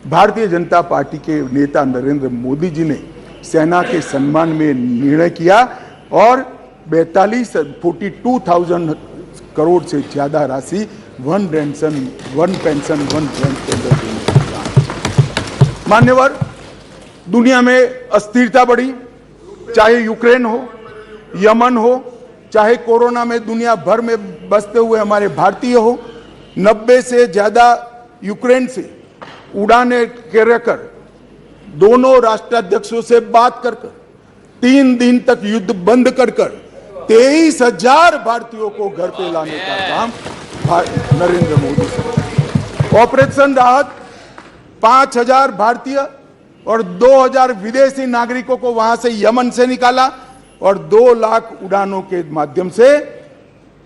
Bharatiya Janata party के नेता नरेंद्र मोदी जी ने सेना के सम्मान में निर्णय किया और 42,000 करोड़ से ज्यादा राशि वन पेंशन वन ब्रांड के अंदर देने का काम। मान्यवर, दुनिया में अस्थिरता बढ़ी, चाहे यूक्रेन हो, यमन हो, चाहे कोरोना में दुनिया भर में बसते हुए हमारे भारतीय हो, 90 से ज्यादा यूक्रेन से उड़ाने कर दोनों राष्ट्राध्यक्षों से बात कर 3 दिन तक युद्ध बंद कर 23,000 भारतीयों को घर पे लाने का काम नरेंद्र मोदी से। ऑपरेशन राहत 5,000 भारतीय और 2,000 विदेशी नागरिकों को वहां से यमन से निकाला और 2 लाख उड़ानों के माध्यम से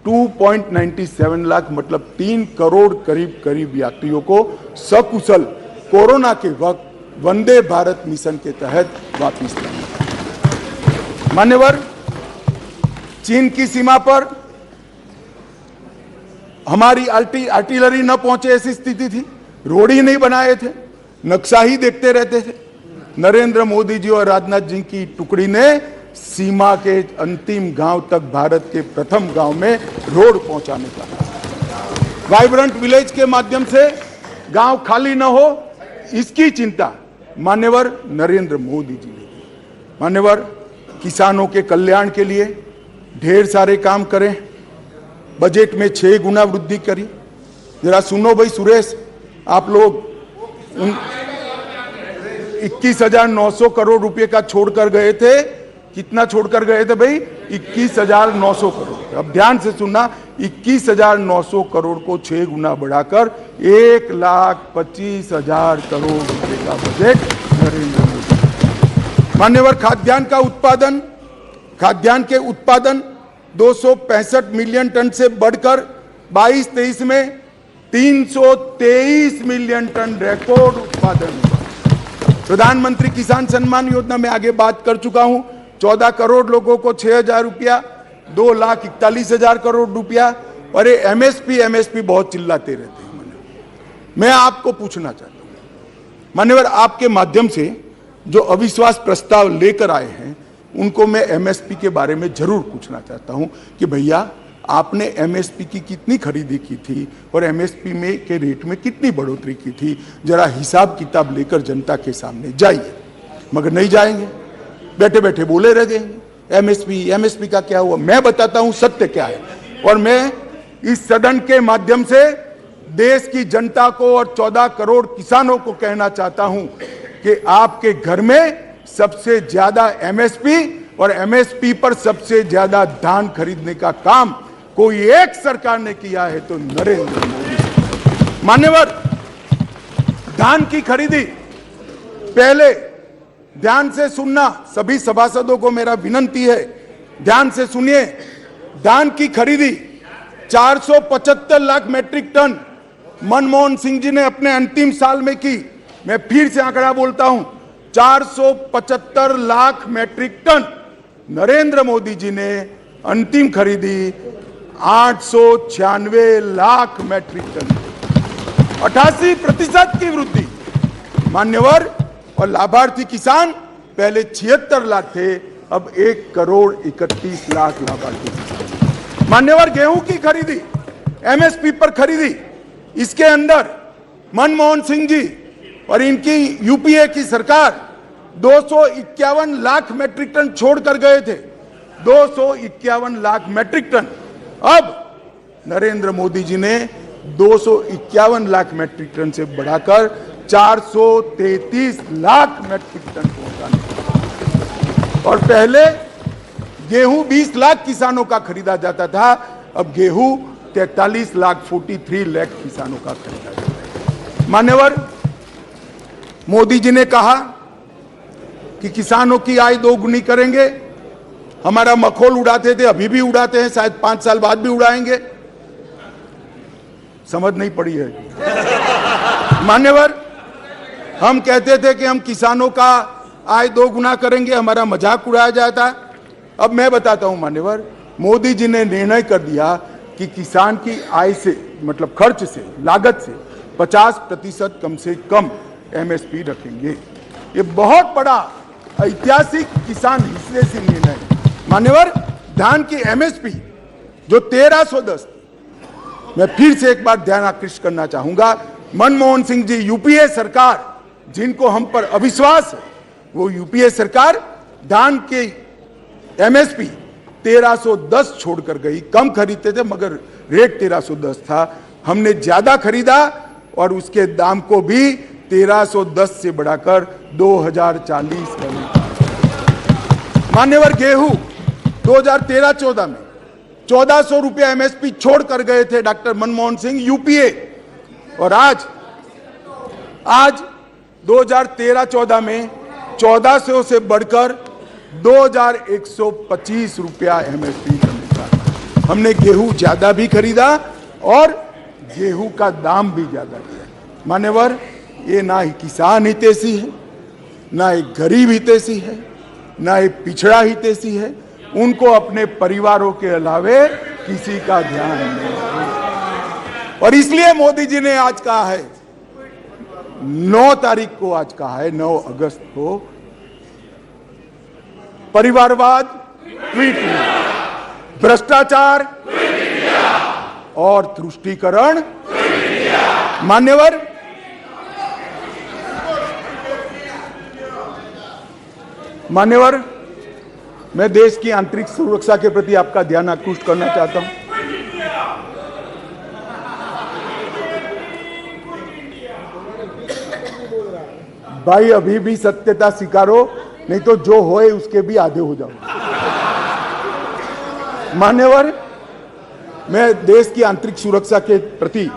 2.97 लाख मतलब 3 करोड़ करीब यात्रियों को सकुशल कोरोना के वक्त वंदे भारत मिशन के तहत वापस लाया। मान्यवर, चीन की सीमा पर हमारी आर्टिलरी न पहुंचे ऐसी स्थिति थी, रोड ही नहीं बनाए थे, नक्शा ही देखते रहते थे। नरेंद्र मोदी जी और राजनाथ जी की टुकड़ी ने सीमा के अंतिम गांव तक भारत के प्रथम गांव में रोड पहुंचाने का, वाइब्रेंट विलेज के माध्यम से गांव खाली न हो इसकी चिंता मान्यवर नरेंद्र मोदी जी ने की। मान्यवर, किसानों के कल्याण के लिए ढेर सारे काम करें, बजट में 6 गुना वृद्धि करी। जरा सुनो भाई सुरेश, आप लोग 21,900 करोड़ रुपए का छोड़कर गए थे। कितना छोड़कर गए थे भाई? 21,900 करोड़। अब ध्यान से सुनना, 21,900 करोड़ को 6 गुना बढ़ाकर 1,25,000 करोड़ रुपए का बजट नरेंद्र मोदी। मान्यवर, खाद्यान्न के उत्पादन 265 मिलियन टन से बढ़कर 22-23 में 323 मिलियन टन रिकॉर्ड उत्पादन। प्रधानमंत्री किसान सम्मान योजना में आगे बात कर चुका हूं, 14 करोड़ लोगों को 6,000 रुपया, 2,41,000 करोड़ रुपया। और एमएसपी बहुत चिल्लाते रहते हैं। मैं आपको पूछना चाहता हूं मान्यवर, आपके माध्यम से जो अविश्वास प्रस्ताव लेकर आए हैं उनको मैं एमएसपी के बारे में जरूर पूछना चाहता हूं कि भैया आपने एमएसपी की कितनी खरीदी की थी और एमएसपी में के रेट में कितनी बढ़ोतरी की थी। जरा हिसाब किताब लेकर जनता के सामने जाइए। मगर नहीं जाएंगे, बैठे बैठे बोले रह जाएंगे। एमएसपी का क्या हुआ? मैं बताता हूं सत्य क्या है। और मैं इस सदन के माध्यम से देश की जनता को और 14 करोड़ किसानों को कहना चाहता हूं कि आपके घर में सबसे ज्यादा एमएसपी और एमएसपी पर सबसे ज्यादा धान खरीदने का काम कोई एक सरकार ने किया है तो नरेंद्र मोदी। मान्यवर, धान की खरीदी पहले ध्यान से सुनना, सभी सभासदों को मेरा विनती है, ध्यान से सुनिए। धान की खरीदी 475 लाख मैट्रिक टन मनमोहन सिंह जी ने अपने अंतिम साल में की। मैं फिर से आंकड़ा बोलता हूं, 475 लाख मैट्रिक टन। नरेंद्र मोदी जी ने अंतिम खरीदी 896 लाख मैट्रिक टन, 88% की वृद्धि। मान्यवर, और लाभार्थी किसान पहले 76 लाख थे, अब 1,31,00,000 लाभार्थी किसान। मान्यवर, गेहूं की खरीदी एमएसपी पर खरीदी, इसके अंदर मनमोहन सिंह जी और इनकी यूपीए की सरकार 251 लाख मैट्रिक टन छोड़कर गए थे, 251 लाख मैट्रिक टन। अब नरेंद्र मोदी जी ने 251 लाख मैट्रिक टन से बढ़ाकर 433 लाख मैट्रिक टन पहुंचाने। और पहले गेहूं 20 लाख किसानों का खरीदा जाता था, अब गेहूं 43 लाख 43 लाख किसानों का खरीदा जाता है। मान्यवर, मोदी जी ने कहा कि किसानों की आय 2 गुनी करेंगे। हमारा मखौल उड़ाते थे, अभी भी उड़ाते हैं, शायद 5 साल बाद भी उड़ाएंगे। समझ नहीं पड़ी है। मान्यवर, हम कहते थे कि हम किसानों का आय 2 गुना करेंगे, हमारा मजाक उड़ाया जाता। अब मैं बताता हूं मान्यवर, मोदी जी ने निर्णय कर दिया कि किसान की आय से मतलब खर्च से, लागत से 50% कम से कम एमएसपी रखेंगे। ये बहुत बड़ा ऐतिहासिक किसान हिस्से निर्णय है। मान्यवर, धान की एमएसपी जो 1310, मैं फिर से एक बार ध्यान आकृष्ट करना चाहूंगा, मनमोहन सिंह जी, यूपीए सरकार, जिनको हम पर अविश्वास है, वो यूपीए सरकार धान के एमएसपी 1310 छोड़कर गई। कम खरीदते थे मगर रेट 1310 था, हमने ज्यादा खरीदा और उसके दाम को भी 1310 से बढ़ाकर 2040 कर दिया। मान्यवर, गेहूं 2013-14 में 1400 रुपया एमएसपी छोड़कर गए थे डॉक्टर मनमोहन सिंह, यूपीए, और आज 2013-14 में 1400 से बढ़कर 2125 रुपया एमएसपी का मिला। हमने गेहूं ज्यादा भी खरीदा और गेहूं का दाम भी ज्यादा दिया। मान्यवर, ये ना ही किसान हितैषी है, ना एक गरीब हितैषी है, ना एक पिछड़ा हितैषी है। उनको अपने परिवारों के अलावे किसी का ध्यान नहीं है। और इसलिए मोदी जी ने आज कहा है, 9 तारीख को आज कहा है, 9 अगस्त को, परिवारवाद ट्वीट में, भ्रष्टाचार और तुष्टीकरण। मान्यवर, मैं देश की आंतरिक सुरक्षा के प्रति आपका ध्यान आकृष्ट करना चाहता हूं। भाई, अभी भी सत्यता स्वीकारो, नहीं तो जो होए उसके भी आधे हो जाओ। मान्यवर, मैं देश की आंतरिक सुरक्षा के प्रति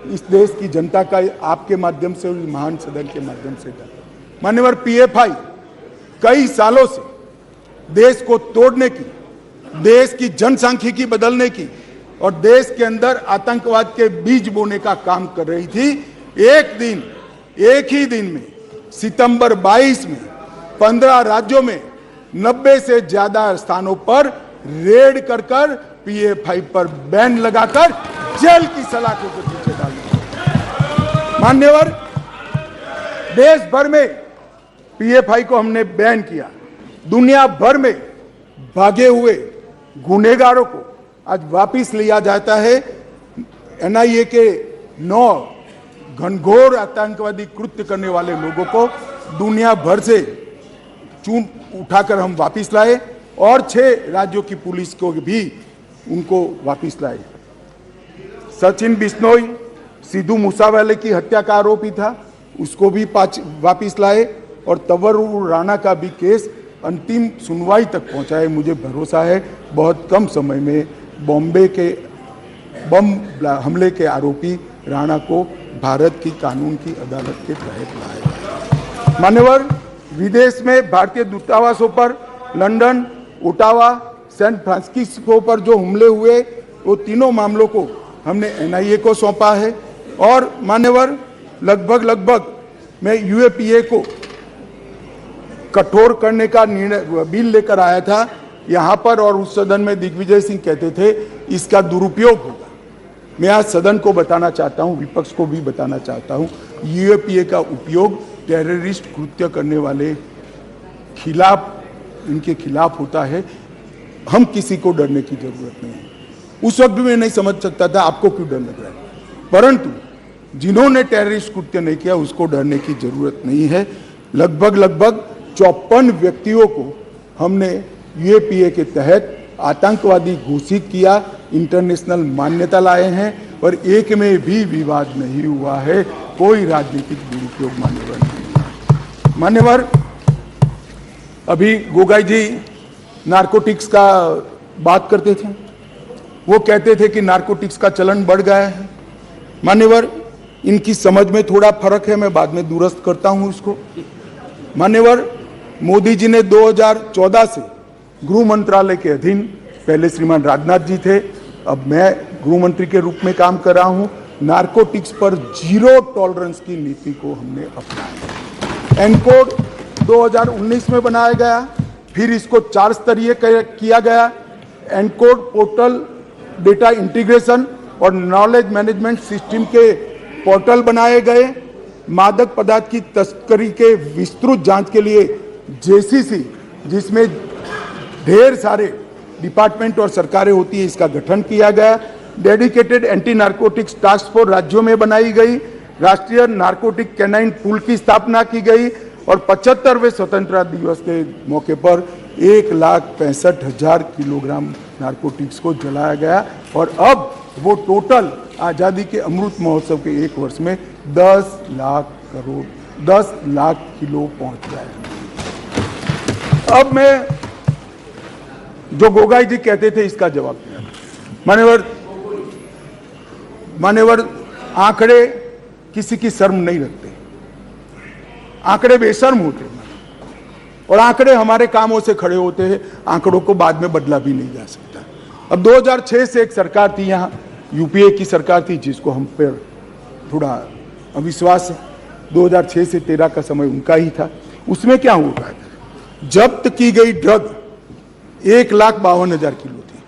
इस देश की जनता का आपके माध्यम से, महान सदन के माध्यम से, मान्यवर, पीएफआई कई सालों से देश को तोड़ने की, देश की जनसांख्यिकी बदलने की और देश के अंदर आतंकवाद के बीज बोने का काम कर रही थी। एक ही दिन में सितंबर 22 में 15 राज्यों में 90 से ज्यादा स्थानों पर रेड कर पीएफआई पर बैन लगाकर जेल की सलाखों के पीछे डाल दिया। मान्यवर, देश भर में पीएफआई को हमने बैन किया। दुनिया भर में भागे हुए गुनहगारों को आज वापिस लिया जाता है। एनआईए के 9 घनघोर आतंकवादी कृत्य करने वाले लोगों को दुनिया भर से चून उठाकर हम वापिस लाए और 6 राज्यों की पुलिस को भी उनको वापिस लाए। सचिन बिश्नोई, सिद्धू मूसावाले की हत्या का आरोपी था, उसको भी वापिस लाए और तंवर राणा का भी केस अंतिम सुनवाई तक पहुंचा है। मुझे भरोसा है बहुत कम समय में बॉम्बे के बम हमले के आरोपी राणा को भारत की कानून की अदालत के तहत लाया। मान्यवर, विदेश में भारतीय दूतावासों पर, लंदन, ओटावा, सैन फ्रांसिस्को पर जो हमले हुए, वो तीनों मामलों को हमने एनआईए को सौंपा है। और मान्यवर, लगभग मैं यूएपीए को कठोर करने का निर्णय बिल लेकर आया था यहां पर, और उस सदन में दिग्विजय सिंह कहते थे इसका दुरुपयोग होगा। मैं आज सदन को बताना चाहता हूं, विपक्ष को भी बताना चाहता हूं, यूएपीए का उपयोग टेररिस्ट कृत्य करने वाले इनके खिलाफ होता है। हम किसी को डरने की जरूरत नहीं है। उस वक्त भी मैं नहीं समझ सकता था आपको क्यों डर लग रहा है, परंतु जिन्होंने टेररिस्ट कृत्य नहीं किया उसको डरने की जरूरत नहीं है। लगभग 54 व्यक्तियों को हमने यूएपीए के तहत आतंकवादी घोषित किया, इंटरनेशनल मान्यता लाए हैं और एक में भी विवाद नहीं हुआ है। कोई राजनीतिक दुरुपयोग मान्यवर नहीं। मान्यवर, अभी गोगाई जी नारकोटिक्स का बात करते थे, वो कहते थे कि नारकोटिक्स का चलन बढ़ गया है। मान्यवर, इनकी समझ में थोड़ा फर्क है, मैं बाद में दुरुस्त करता हूं इसको। मान्यवर, मोदी जी ने 2014 से गृह मंत्रालय के अधीन, पहले श्रीमान राजनाथ जी थे, अब मैं गृह मंत्री के रूप में काम कर रहा हूं, नारकोटिक्स पर 0 टॉलरेंस की नीति को हमने अपनाया। एनकोड 2019 में बनाया गया, फिर इसको 4 स्तरीय किया गया। एनकोड पोर्टल, डेटा इंटीग्रेशन और नॉलेज मैनेजमेंट सिस्टम के पोर्टल बनाए गए। मादक पदार्थ की तस्करी के विस्तृत जांच के लिए जेसीसी, जिसमें ढेर सारे डिपार्टमेंट और सरकारें होती है, इसका गठन किया गया। Dedicated anti narcotics task force राज्यों में बनाई गई। राष्ट्रीय नारकोटिक कैनाइन पूल की स्थापना की गई और 75वें स्वतंत्रता दिवस के मौके पर 1,65,000 किलोग्राम नारकोटिक्स को जलाया गया और अब वो टोटल आजादी के अमृत महोत्सव के एक वर्ष में 10 लाख किलो पहुंच गया है। अब मैं जो गोगाई जी कहते थे इसका जवाब दिया। मान्यवर आंकड़े किसी की शर्म नहीं रखते, आंकड़े बेशर्म होते हैं और आंकड़े हमारे कामों से खड़े होते हैं। आंकड़ों को बाद में बदला भी नहीं जा सकता। अब 2006 से एक सरकार थी यहाँ, यूपीए की सरकार थी, जिसको हम पर थोड़ा अविश्वास है। 2006 से 13 का समय उनका ही था। उसमें क्या हुआ, जब्त की गई ड्रग 1,52,000 किलो थी।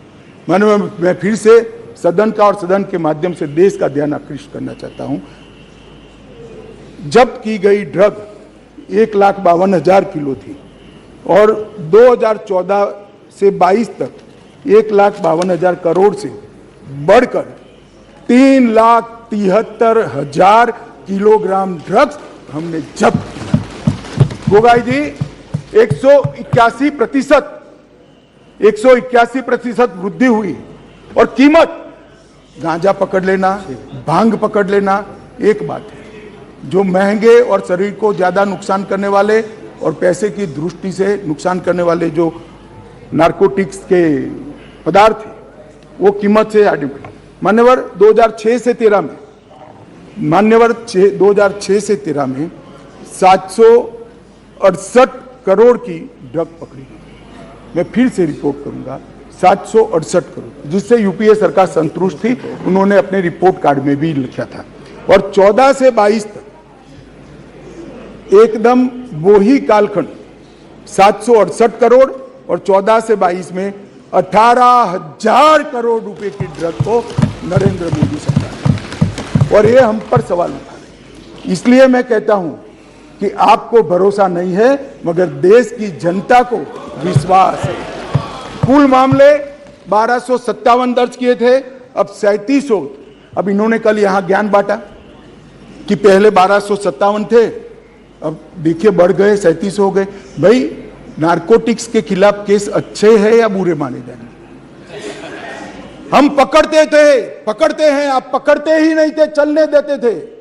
मैं फिर से सदन का और सदन के माध्यम से देश का ध्यान आकृष्ट करना चाहता हूं। जब्त की गई ड्रग 1,52,000 किलो थी और 2014 से 22 तक 1,52,000 करोड़ से बढ़कर 3,73,000 किलोग्राम ड्रग्स हमने जब्त किया। गोगाई जी 181% वृद्धि हुई और कीमत, गांजा पकड़ लेना, भांग पकड़ लेना एक बात है, जो महंगे और शरीर को ज्यादा नुकसान करने वाले और पैसे की दृष्टि से नुकसान करने वाले जो नारकोटिक्स के पदार्थ है वो कीमत से आगे बढ़ी। मान्यवर 2006 से 13 में 768 करोड़ की ड्रग पकड़ी गई। मैं फिर से रिपोर्ट करूंगा, 768 करोड़, जिससे यूपीए सरकार संतुष्ट थी। उन्होंने अपने रिपोर्ट कार्ड में भी लिखा था। और 14 से 22 तक एकदम वो ही कालखंड 768 करोड़ और 14 से 22 में 18,000 करोड़ रुपए की ड्रग को नरेंद्र मोदी सरकार ने, और ये हम पर सवाल उठा रहे। इसलिए मैं कहता हूं कि आपको भरोसा नहीं है, मगर देश की जनता को विश्वास है। कुल मामले 1257 दर्ज किए थे, अब 3700। अब इन्होंने कल यहां ज्ञान बांटा कि पहले 1257 थे, अब देखिए बढ़ गए 3700 हो गए। भाई नारकोटिक्स के खिलाफ केस अच्छे हैं या बुरे माने जाएंगे? हम पकड़ते हैं, आप पकड़ते ही नहीं थे, चलने देते थे।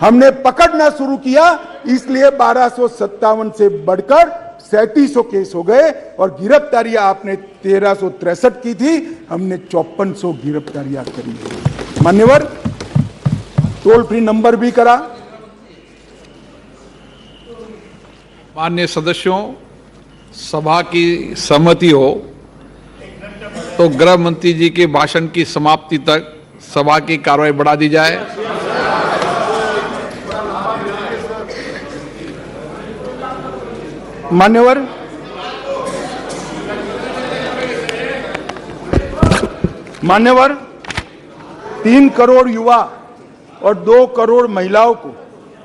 हमने पकड़ना शुरू किया, इसलिए 1257 से बढ़कर 3700 केस हो गए और गिरफ्तारियां आपने 1363 की थी, हमने 5400 गिरफ्तारियां करी। मान्यवर टोल फ्री नंबर भी करा। माननीय सदस्यों, सभा की सहमति हो तो गृह मंत्री जी के भाषण की समाप्ति तक सभा की कार्रवाई बढ़ा दी जाए। मान्यवर 3 करोड़ युवा और 2 करोड़ महिलाओं को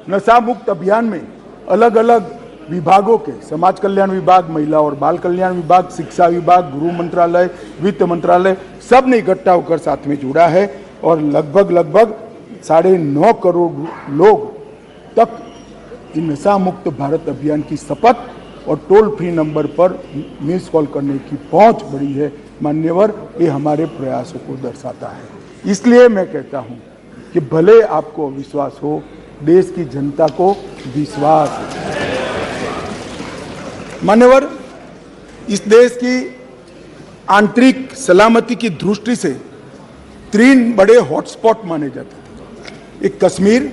नशा मुक्त अभियान में अलग अलग विभागों के, समाज कल्याण विभाग, महिला और बाल कल्याण विभाग, शिक्षा विभाग, गृह मंत्रालय, वित्त मंत्रालय, सब ने इकट्ठा होकर साथ में जुड़ा है और लगभग 9.5 करोड़ लोग तक नशा मुक्त भारत अभियान की शपथ और टोल फ्री नंबर पर मिस कॉल करने की पहुंच बढ़ी है। मान्यवर, ये हमारे प्रयासों को दर्शाता है। इसलिए मैं कहता हूं कि भले आपको विश्वास हो, देश की जनता को विश्वास है। मान्यवर, इस देश की आंतरिक सलामती की दृष्टि से 3 बड़े हॉटस्पॉट माने जाते थे। एक कश्मीर,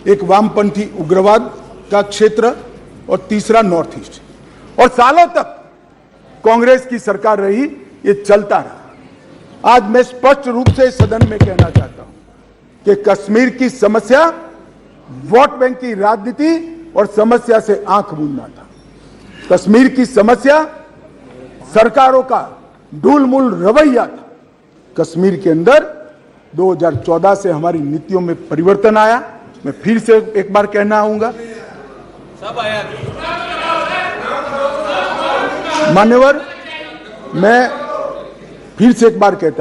एक वामपंथी उग्रवाद का क्षेत्र और तीसरा नॉर्थ ईस्ट। और सालों तक कांग्रेस की सरकार रही, ये चलता रहा। आज मैं स्पष्ट रूप से सदन में कहना चाहता हूं कि कश्मीर की समस्या वोट बैंक की राजनीति और समस्या से आंख मूंदना था। कश्मीर की समस्या सरकारों का ढूलमुल रवैया था। कश्मीर के अंदर 2014 से हमारी नीतियों में परिवर्तन आया मैं फिर से एक बार कहना आऊंगा, मान्यवर, मैं फिर से एक बार कहता